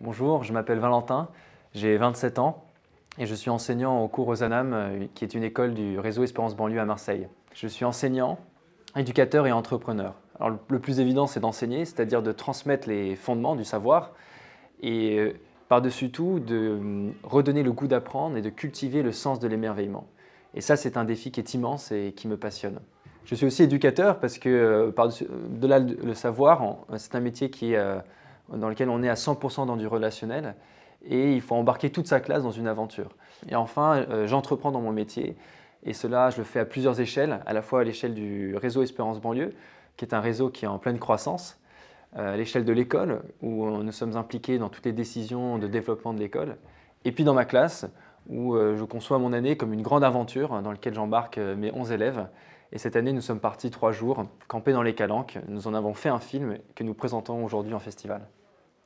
Bonjour, je m'appelle Valentin, j'ai 27 ans et je suis enseignant au cours Ozanam, qui est une école du réseau Espérance Banlieue à Marseille. Je suis enseignant, éducateur et entrepreneur. Alors, le plus évident, c'est d'enseigner, c'est-à-dire de transmettre les fondements du savoir et par-dessus tout, de redonner le goût d'apprendre et de cultiver le sens de l'émerveillement. Et ça, c'est un défi qui est immense et qui me passionne. Je suis aussi éducateur parce que de là le savoir, c'est un métier dans lequel on est à 100% dans du relationnel et il faut embarquer toute sa classe dans une aventure. Et enfin, j'entreprends dans mon métier et cela, je le fais à plusieurs échelles, à la fois à l'échelle du réseau Espérance Banlieue, qui est un réseau qui est en pleine croissance, à l'échelle de l'école, où nous sommes impliqués dans toutes les décisions de développement de l'école, et puis dans ma classe, où je conçois mon année comme une grande aventure dans laquelle j'embarque mes 11 élèves. Et cette année, nous sommes partis 3 jours, campés dans les Calanques. Nous en avons fait un film que nous présentons aujourd'hui en festival.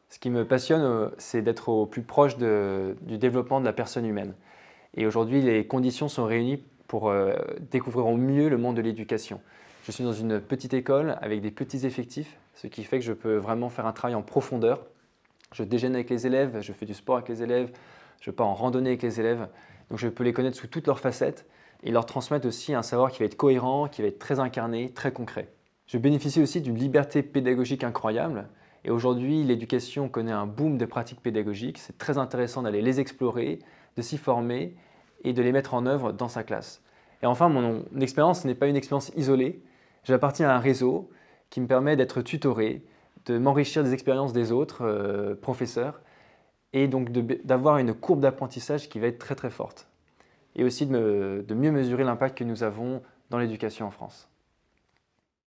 Ce qui me passionne, c'est d'être au plus proche du développement de la personne humaine. Et aujourd'hui, les conditions sont réunies pour découvrir au mieux le monde de l'éducation. Je suis dans une petite école avec des petits effectifs, ce qui fait que je peux vraiment faire un travail en profondeur. Je déjeune avec les élèves, je fais du sport avec les élèves, je pars en randonnée avec les élèves. Donc je peux les connaître sous toutes leurs facettes et leur transmettre aussi un savoir qui va être cohérent, qui va être très incarné, très concret. Je bénéficie aussi d'une liberté pédagogique incroyable. Et aujourd'hui, l'éducation connaît un boom de pratiques pédagogiques. C'est très intéressant d'aller les explorer, de s'y former et de les mettre en œuvre dans sa classe. Et enfin, mon expérience n'est pas une expérience isolée. J'appartiens à un réseau qui me permet d'être tutoré, de m'enrichir des expériences des autres professeurs et donc d'avoir une courbe d'apprentissage qui va être très très forte. Et aussi de mieux mesurer l'impact que nous avons dans l'éducation en France.